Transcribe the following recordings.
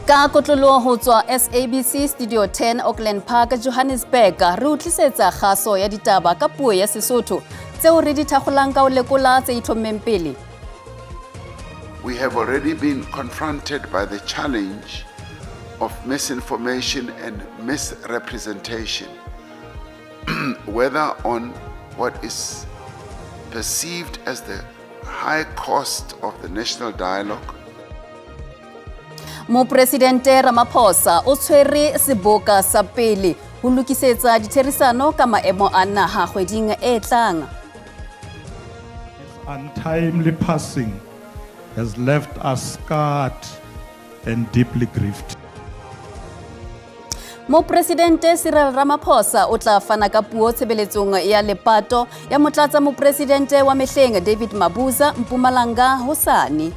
Ka kotloloho ho tswa SABC Studio 10 Auckland Park Johannesburg re utlisetsa kgaso ya ditaba ka puo ya Sesotho tseo re di thakgolang ka o lekola tse itlhommeng pele. We have already been confronted by the challenge of misinformation and misrepresentation, whether on what is perceived as the high cost of the national dialogue. Mopresidente Ramaphosa o tshwere seboka sa pele ho lokisetsa ditherisano ka maemo a naha kgweding e tlang. Untimely passing has left us scarred and deeply grieved. Mopresidente Cyril Ramaphosa o tla fana ka puo tshebeletsong ya lepato ya motlatsa mopresidente wa mehleng David Mabuza Mpumalanga hosane.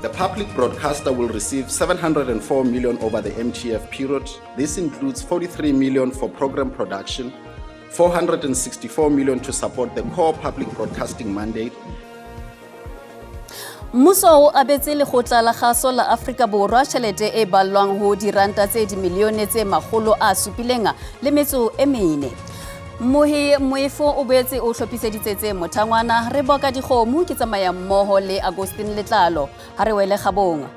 The public broadcaster will receive 704 million over the MTF period. This includes 43 million for program production, 464 million to support the core public broadcasting mandate. Mmuso o abetse lekgotla la kgaso la Afrika Borwa tjhelete e ballwang ho diranta tse dimilione tse 704. Moifo o boetse o hlophiseditse tse mothangwana re boka dikgomo ke tsamaya mmoho le Agustin Letlalo ha re wele kgabong.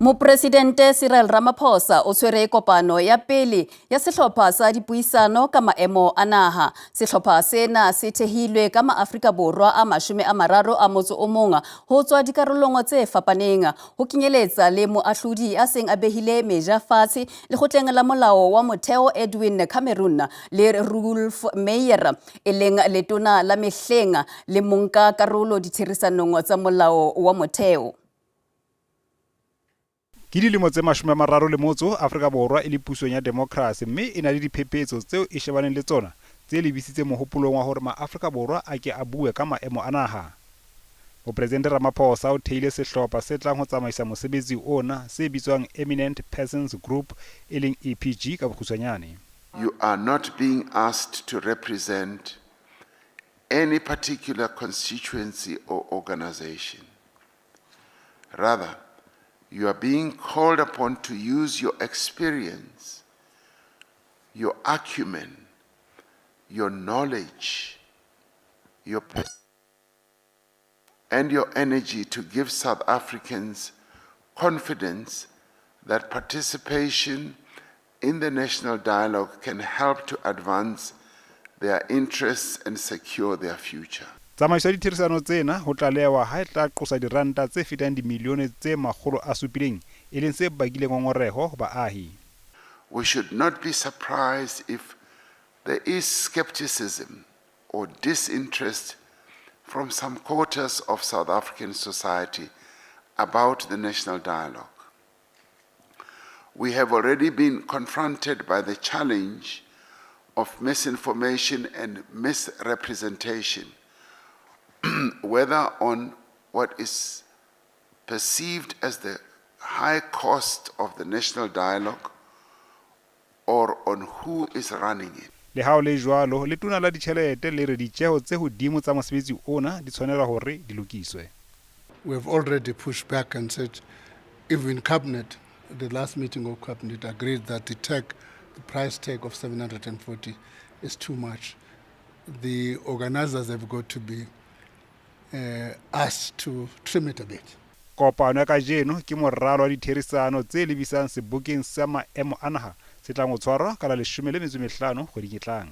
Mopresidente Cyril Ramaphosa o tshwere kopano ya pele ya sehlopha sa dipuisano ka maemo a naha. Sehlopha sena se thehilwe ka maAfrika Borwa a 31 ho tswa dikarolong tse fapaneng ho kenyeletsa le moahlodi a seng a behile meja fatshe lekgotleng la molao wa motheo Edwin Cameron le Rolf Meyer e leng letona la mehleng le monka karolo ditherisanong tsa molao wa motheo. Ke dilemo tse 30 Afrika Borwa e le pusong ya demokrasi mme e na le diphephetso tseo e shebaneng le tsona tse lebisitse mohopolong wa hore maAfrika Borwa a ke a bue ka maemo a naha. Mopresidente Ramaphosa o theile sehlopha se tlang ho tsamaisa mosebetsi ona se bitswang Eminent Persons Group e leng EPG ka bokgutshwanyane. You are not being asked to represent any particular constituency or organization. Rather, you are being called upon to use your experience, your acumen, your knowledge, and your energy to give South Africans confidence that participation in the national dialogue can help to advance their interests and secure their future. Tsamaiso ya ditherisano tsena ho tlalewa ha e tla qosa diranta tse fetang dimilione tse 700 e leng se bakileng ngongoreho ho baahi. We should not be surprised if there is skepticism or disinterest from some quarters of South African society about the national dialogue. We have already been confronted by the challenge of misinformation and misrepresentation, whether on what is perceived as the high cost of the national dialogue or on who is running it. Le ha o le jwalo le tuna la ditjhelete le re ditjeho tse hodimo tsa mosebetsi ona di tshwanela hore di lokiswe. We have already pushed back and said, even cabinet, the last meeting of cabinet agreed that the price tag of 740 is too much. The organizers have got to be asked to trim it a bit. Kopano ya kajeno ke moralo wa ditherisano tse lebisang sebokeng sa maemo a naha se tlang ho tshwarwa ka la 15 kgweding e tlang.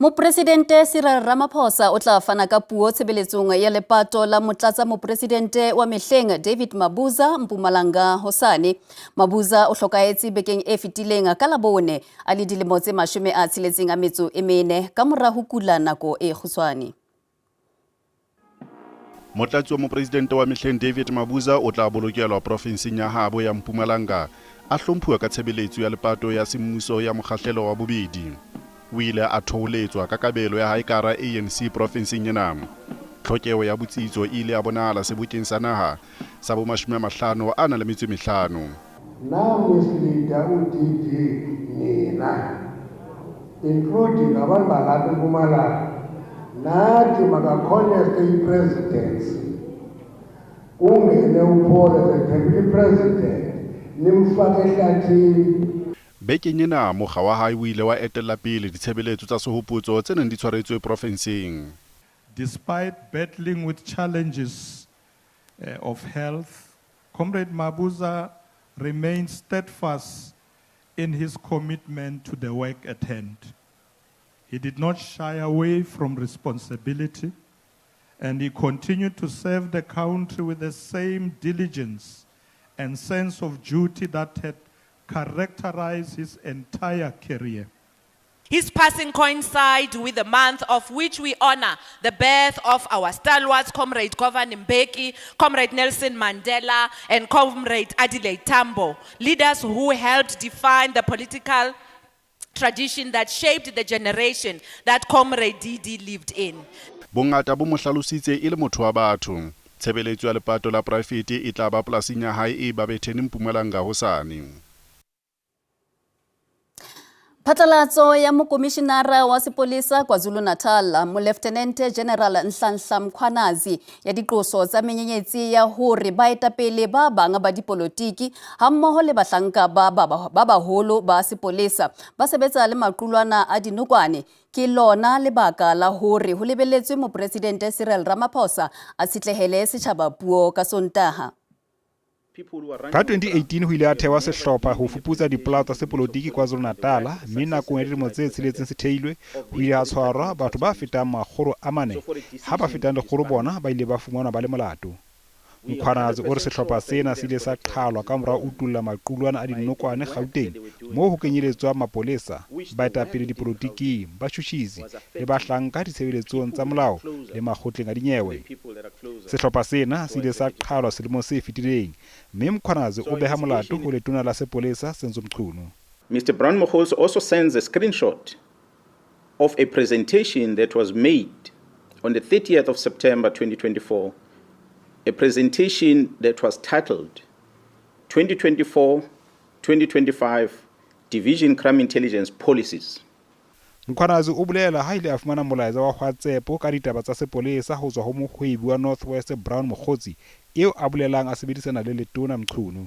Mopresidente Cyril Ramaphosa o tla fana ka puo tshebeletsong ya lepato la motlatsa mopresidente wa mehleng David Mabuza Mpumalanga hosane. Mabuza o hlokaetse bekeng e fetileng ka Labone a le dilemo tse 64 ka mora ho kula nako e kgutshwane. Motlatsi wa Mopresidente wa mehleng David Mabuza o tla bolokelwa provinseng ya habo ya Mpumalanga a hlomphuwa ka tshebeletso ya lepato ya semmuso ya mokgahlelo wa bobedi. O ile a thoholetswa ka kabelo ya haekara ANC provinseng ena. Tlhokeho ya botsitso ile ya bonahala sebokeng sa naha sa bo 55. Namisleader uDD mina including abantu balapha eMpumalanga nathi makakhonye state presidency ungene uPaul as deputy president nimfake ehlathini. Bekeng ena mokga wa hae o ile wa etella pele ditshebeletso tsa sehopotso tse neng di tshwaretswe provinseng. Despite battling with challenges of health, Comrade Mabuza remains steadfast in his commitment to the work at hand. He did not shy away from responsibility, and he continued to serve the country with the same diligence and sense of duty that had characterized his entire career. His passing coincides with the month of which we honor the birth of our stalwarts, Comrade Govan Mbeki, Comrade Nelson Mandela, and Comrade Adelaide Tambo, leaders who helped define the political tradition that shaped the generation that Comrade DD lived in. Bongata bo mo hlalositse e le motho wa batho. Tshebeletso ya lepato la private e tla ba polasing ya hae e Bapedi Mpumalanga hosane. Phatlalatso ya mokomishinara wa sepolesa KwaZulu-Natal, Lieutenant General Nhlanhla Mkhwanazi ya diqoso tsa menyenyetsi ya hore baetapele ba bang ba dipolotiki hammoho le bahlanka ba baholo ba sepolesa ba sebetsa le maqulwana a dinokwane ke lona lebaka la hore ho lebelletswe Mopresidente Cyril Ramaphosa a tshitlehele setjhaba puo ka Sontaha. Ka 2018 ho ile a thewa sehlopha ho fuputsa dipolao tsa sepolotiki KwaZulu-Natal, mme nakong ya dilemo tse tsheletseng se theilwe ho ile a tshwarwa batho ba fetang 400 ha ba fetang 100 bona ba ile ba fumanwa ba le molato. Mkhwanazi o re sehlopha sena se ile sa qhalwa ka mora utulla maqulwana a dinokwane Gauteng moo ho kenyeletswa mapolesa, baetapele dipolotiki, batjhutjhisi le bahlanka ditshebeletsong tsa molao le makgotleng a dinyewe. Sehlopha sena se ile sa qhalwa selemo se fetileng, mme Mkhwanazi o beha molato ho letona la sepolesa Senzo Mchunu. Mr. Brown Mohols also sends a screenshot of a presentation that was made on the 30th of September 2024. A presentation that was titled 2024-2025 Division Crime Intelligence Policies. Mkhwanazi o bolela ha ile a fumana molaetsa wa WhatsApp ka ditaba tsa sepolesa ho tswa ho mohwebi wa Northwest Brown Mokhotsi eo a bolelang a sebedisana le letona Mchunu.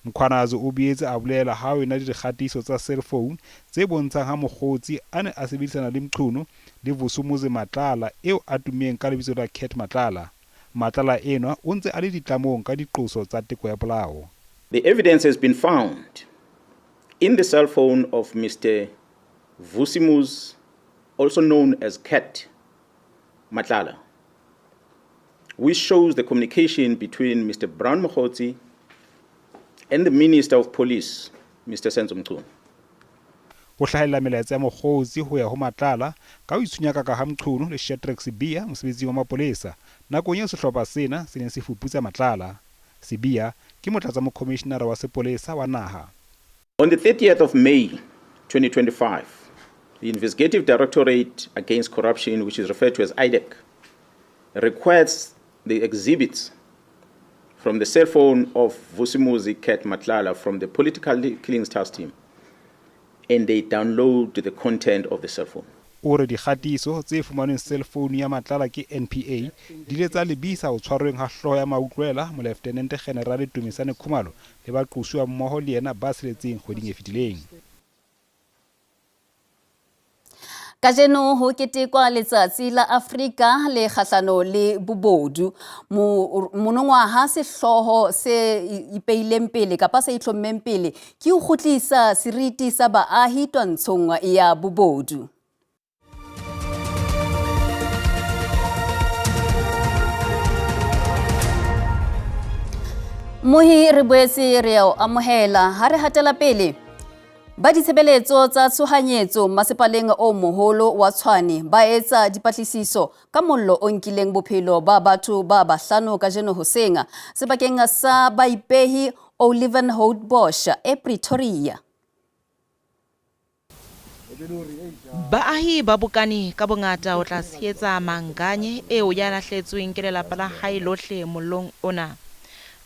Mkhwanazi o bietse a bolela ha o ena le dikgatiso tsa cellphone tse bontshang ha Mokhotsi a ne a sebedisana le Mchunu le Vusumuzi Matlala eo a tumeng ka lebitso la Cat Matlala. Matlala eno o ntse a le ditlamong ka diqoso tsa teko ya polao. The evidence has been found in the cell phone of Mr. Vusimus, also known as Cat Matlala, which shows the communication between Mr. Brown Mokhotsi and the Minister of Police, Mr. Senzo Mchunu. Ho hlahella melaetsa ya Mokhotsi ho ya ho Matlala ka ho itshunyaka ka ha Mchunu le Shadrack Sibiya mosebetsi wa mapolesa nakong ya sehlopha sena se neng se fuputsa Matlala. Sibiya ke motlatsa mokomishinara wa sepolesa wa naha. On the 30th of May 2025, the Investigative Directorate Against Corruption, which is referred to as IDEC, requests the exhibits from the cell phone of Vusimuzi Cat Matlala from the Political Killings Task Team, and they download the content of the cell phone. Ore dikgatiso tse fumanweng cell phone ya Matlala ke NPA di ile tsa lebisa ho tshwarweng ha hloho ya mautlwela mo Lieutenant General Tumisane Khumalo le ba qoswa mmoho le yena ba seletseng kgweding e fetileng. Kajeno ho ketekwa letsatsi la Afrika le kgahlano le bobodu. Monongwaha sehloho se ipeileng pele kapa se itlhommeng pele ke ho kgutlisa seriti sa baahi twantshong ya bobodu. Mohi re boetse re amohela ha re hatela pele. Ba ditshebeletso tsa tshohanyetso masepaleng o moholo wa Tshwane ba etsa dipatlisiso ka mollo o nkileng bophelo ba batho ba bahlano kajeno hoseng sebakeng sa baipehi Olivenhout-Bosch e Pretoria. Baahi ba bokane ka bongata o tla tshehetsa manganye eo ya lahletsweng ke lelapa la hae lohle mollong ona.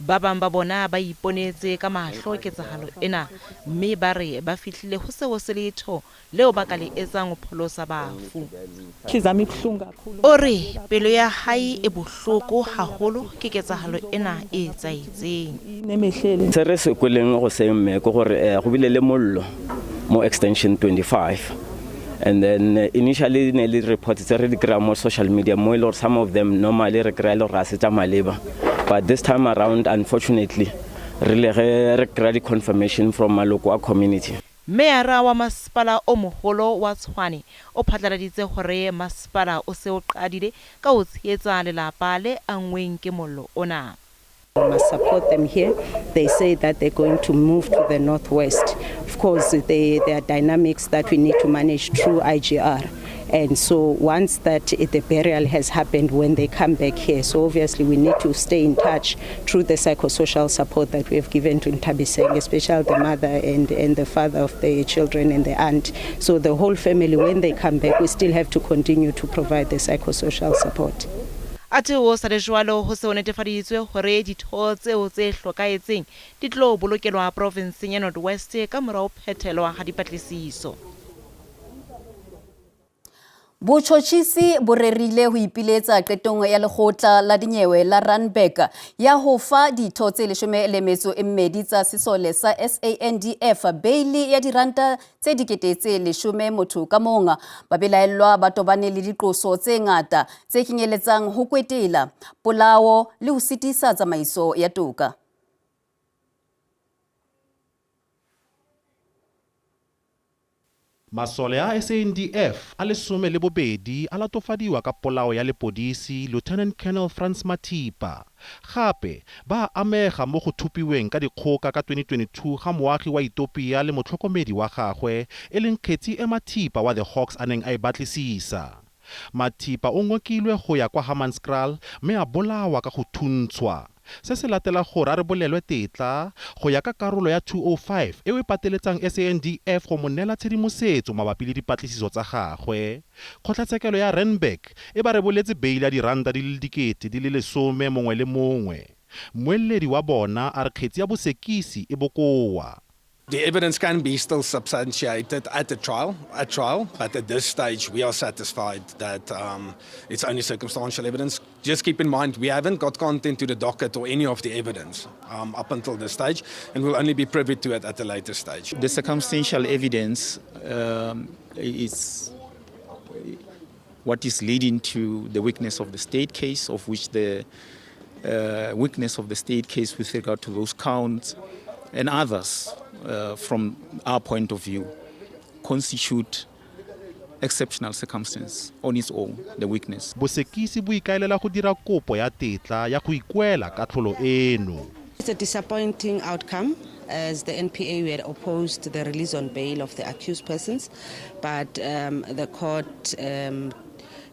Ba bang ba bona ba iponetse ka mahlo ketsahalo ena mme ba re ba fihlile ho seo se letho leo ba ka le etsang ho pholosa bafu. O re pelo ya hae e bohloko haholo ke ketsahalo ena e etsaetseng. Se re se kweleng go semme ke gore go bile le mollo mo extension 25. And then initially ne le reports tse re di kry mo social media mo ile some of them normally re kry le ra se tsa maleba. But this time around, unfortunately, re kry confirmation from maloko a community. Meara wa masipala o moholo wa Tshwane o phatlaladitse hore masipala o se o qadile ka ho tshehetsa lelapa le angweng ke mollo ona. We must support them here. They say that they're going to move to the northwest. Of course, there are dynamics that we need to manage through IGR. And so once that the burial has happened, when they come back here, so obviously we need to stay in touch through the psychosocial support that we have given to Ntabiseng, especially the mother and the father of the children and the aunt. So the whole family, when they come back, we still have to continue to provide the psychosocial support. Ate o sa le jwalo ho se o netefaditswe hore ditho tseo tse hlokaetseng di tlo bolokelwa provinceng ya North West ka morao phethelwa ha dipatlisiso. Botjhotjhisi bo rerile ho ipiletsa qetong ya lekgotla la dinyewe la Randburg ya ho fa ditho tse 12 tsa sesole sa SANDF beili ya diranta tse dikete tse 10 motho ka mong ba belaellwa ba tobane le diqoso tse ngata tse kenyeletsang ho kwetela polao le ho sitisa tsamaiso ya toka. Masole a SANDF a lesome le bobedi a latofadiwa ka polao ya lepodisi Lieutenant Colonel Franz Matipa. Gape ba amega mo go thupiweng ka dikgoka ka 2022 ga moagi wa Ethiopia le motlhokomedi wa gagwe e leng Kgetsi e Matipa wa the Hawks a neng a e batlisisa. Matipa o ngokilwe go ya kwa Hammanskraal mme a bolawa ka go thuntshwa. Se se latela gore a re bolelwe tetla go ya ka karolo ya 205 e e pateletsang SANDF go monela tshedimosetso mabapi le dipatlisiso tsa gagwe. Kgotlatshekelo ya Randburg e ba re boletse beili ya diranta di le dikete di le 10 mongwe le mongwe. Moeledi wa bona a re kgetsi ya bosekisi e bokoa. The evidence can be still substantiated at trial, but at this stage we are satisfied that it's only circumstantial evidence. Just keep in mind, we haven't got content to the docket or any of the evidence up until this stage, and we'll only be privy to it at a later stage. The circumstantial evidence is what is leading to the weakness of the state case, of which the weakness of the state case with regard to those counts and others, from our point of view, constitute exceptional circumstance on its own, the weakness. Bosekisi bo ikaelela go dira kopo ya tetla ya go ikwela katlholo eno. It's a disappointing outcome. As the NPA, we had opposed the release on bail of the accused persons, but the court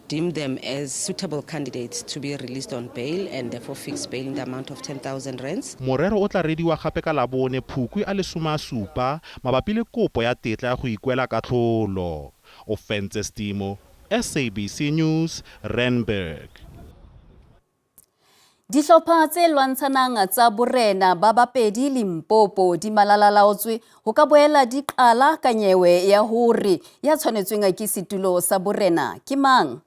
deemed them as suitable candidates to be released on bail and therefore fixed bail in the amount of 10,000 rands. Morero o tla rediwa gape ka labone Phukwi a le 17 mabapi le kopo ya tetla ya go ikwela katlholo. Offense Stimo, SABC News, Randburg. Dihlopha tse lwantshanang tsa borena ba Bapedi Limpopo di malalalaotswe ho ka boela di qala ka nyewe ya hore ya tshwanetsweng ke setulo sa borena ke mang.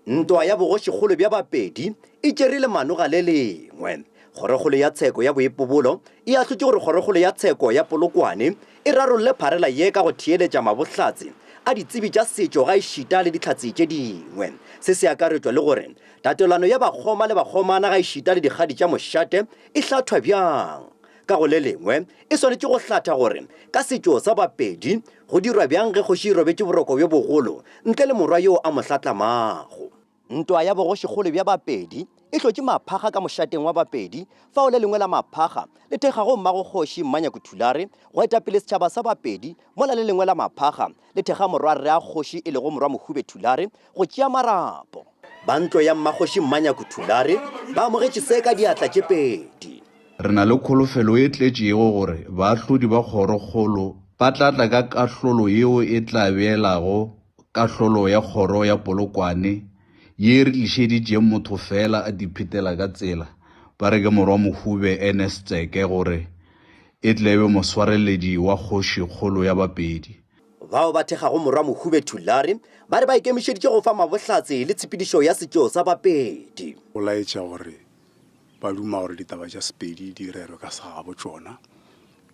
Ntwa ya bogoshigolo bya Bapedi e tšerile manoga le lengwe. Kgoregolo ya tsheko ya boipobolo e a hlotse gore kgoregolo ya tsheko ya Polokwane e rarolle pharela ye ka go thieletša mabohlatse a ditsebi tša setšo ga ešita le ditlhatse tše dingwe. Se se akaretšwa le gore tatelano ya bakgoma le bakgomana ga ešita le dikgadi tša mošate e hlathwa bjang. Ka go le lengwe e swanetše go hlatha gore ka setšo sa Bapedi go dirwa bjang ge kgoši e robetše boroko bjo bogolo ntle le morwa yo a mo hlatlamago. Ntwa ya bogoshigolo bja Bapedi e hlotse maphaga ka moshateng wa Bapedi fa o le lengwe la maphaga le thekga go Mmagokgoši Mmanyakuthulare go eta pele setšhaba sa Bapedi mola le lengwe la maphaga le thekga morwarre a kgoši e lego morwa Mohube Thulare go tšea marapo ba ntlo ya Mmakgoši Mmanyakuthulare ba amogetše se ka diatla tše pedi. Re na le kholofelo e tletšego gore baahlodi ba kgorokgolo ba tlatla ka kahlolo yeo e tla beelago kahlolo ya kgoro ya Polokwane ye re tlišeditšeng motho fela a diphetela ka tsela ba re ke morwa Mohube Ernest Tseke gore e tlebe moswareledi wa kgoši kgolo ya Bapedi. Bao ba thekgago morwa Mohube Thulare ba re ba ikemišeditše go fa mabohlatse le tshepedišo ya setšo sa Bapedi. O laetša gore ba duma gore ditaba tša Sepedi di rerwe ka segabo tšona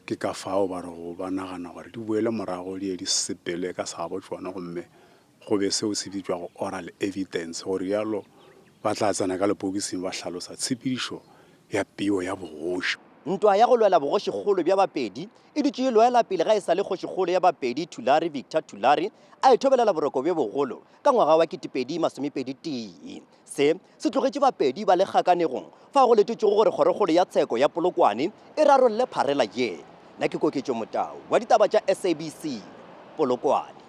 ke ka fao ba re go ba nagana gore di boele morago di sepele ka segabo tšona gomme go be seo se bitšwago oral evidence gore yalo ba tla tsena ka lepokising ba hlalosa tshepedišo ya peo ya bogoši. Ntwa ya go lwela bogošikgolo bja Bapedi e dutše e lwela pele ga e sa le kgošikgolo ya Bapedi Thulare Victor Thulare a ithobelela boroko bja bogolo ka ngwaga wa 2021. Se tlogetše Bapedi ba le kgakanegong fa go letetšego gore kgorokgolo ya tsheko ya Polokwane e rarolle pharela ye. Nna ke Koketšo Motau wa ditaba tša SABC Polokwane.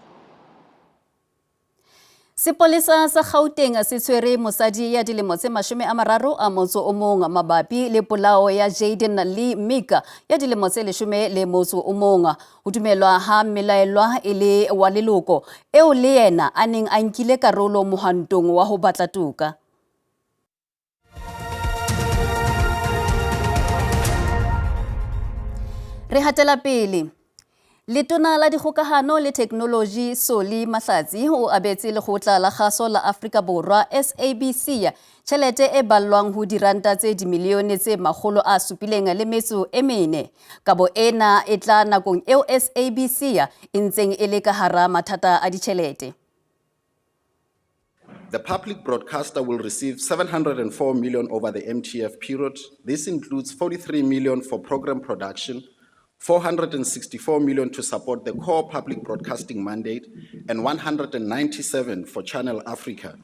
Sepolesa sa Gauteng se tshwere mosadi ya dilemo tse 31 mabapi le polao ya Jaden le Mika ya dilemo tse 11. Ho dumelwa ha melaelwa e le wa leloko eo le yena a neng a nkile karolo mohantong wa ho batla toka. Re hatela pele. Letona la dikgokahano le teknoloji Soli Mahlatsi o abetse lekgotla la kgaso la Afrika Borwa SABC tšhelete e ballwang ho diranta tse dimilione tse 704. Kabo ena e tla nakong eo SABC e ntseng e le ka hara mathata a ditšhelete. The public broadcaster will receive 704 million over the MTF period. This includes 43 million for program production, 464 million to support the core public broadcasting mandate, and 197 for Channel Africa,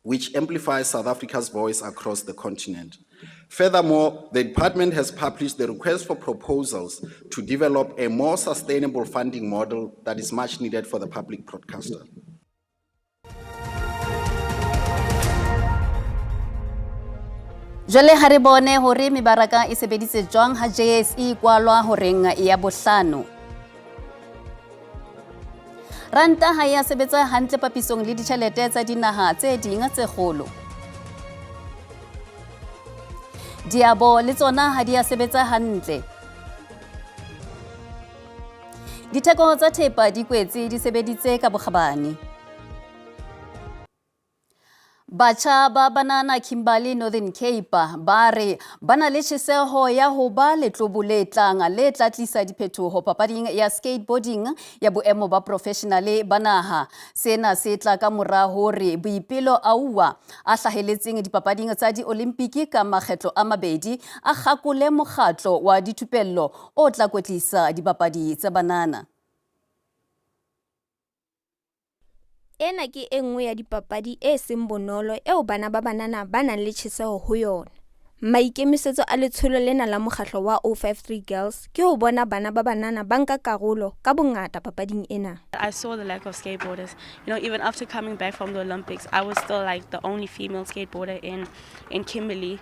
which amplifies South Africa's voice across the continent. Furthermore, the department has published the request for proposals to develop a more sustainable funding model that is much needed for the public broadcaster. Jwale ha re bone hore mebaraka e sebeditse jwang ha JSE kwalwa horeng ya bohlano. Ranta ha ya sebetsa hantle papisong le ditjhelete tsa dinaha tse ding tse kgolo. Diabo le tsona ha di a sebetsa hantle. Ditheko tsa thepa di kwetse di sebeditse ka bokgabane. Batjha ba Banana Kimberley Northern Cape ba re bana le tjheseho ya ho ba letlobo le tlang le tla tlisa diphetoho papading ya skateboarding ya boemo ba professional ba naha. Sena se tla ka mora hore Boipelo Aua a hlaheletseng dipapading tsa di-Olimpiki ka makgetlo a mabedi a gakole mokgatlo wa dithupello o tla kwetlisa dipapadi tsa banana. Ena ke enngwe ya dipapadi e seng bonolo eo bana ba banana ba nang le tjheseho ho yona. Maikemisetso a letsholo lena la mokgatlo wa 053 Girls ke ho bona bana ba banana ba nka karolo ka bongata papading ena. I saw the lack of skateboarders. You know, even after coming back from the Olympics, I was still like the only female skateboarder in Kimberley.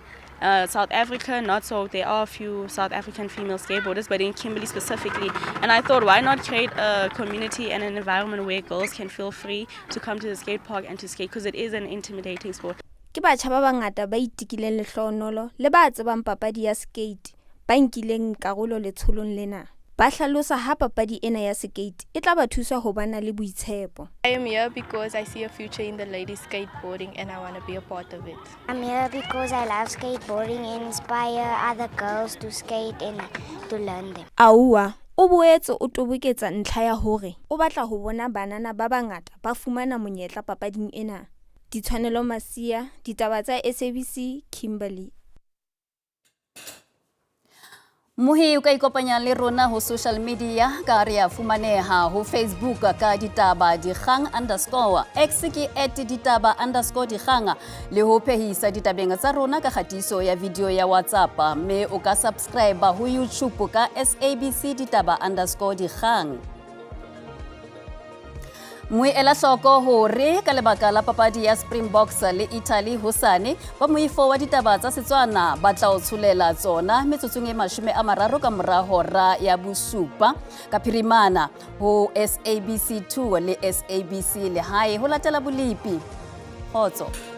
South Africa, not so. There are a few South African female skateboarders, but in Kimberley specifically. And I thought, why not create a community and an environment where girls can feel free to come to the skate park and to skate, because it is an intimidating sport. Ke batjha ba bangata ba itikileng lehlonolo le ba tsebang papadi ya skate ba nkileng karolo letsholong lena. Ba hlalosa ha papadi ena ya skate e tla ba thusa ho bana le boitshepo. I am here because I see a future in the ladies skateboarding and I want to be a part of it. I'm here because I love skateboarding and inspire other girls to skate and to learn them. Aua o boetse o toboketsa ntlha ya hore o batla ho bona banana ba bangata ba fumana monyetla papading ena. Ditshwanelo Masia, ditaba tsa SABC Kimberley. Mohi o ka ikopanya le rona ho social media ka re a fumaneha ho Facebook ka Ditaba Dikgang _ X ke @Ditaba _ Dikgang le ho phehisa ditabeng tsa rona ka khatiso ya video ya WhatsApp mme o ka subscribe ho YouTube ka SABC Ditaba _ Dikgang. Mui ela hloko hore ka lebaka la papadi ya Springboks le Italy hosane ba moifo wa ditaba tsa Setswana ba tla o tsholela tsona metsotsong e 30 ka mora hora ya bosupa ka phirimana ho SABC 2 le SABC le hae ho latela bolipi. Khotso.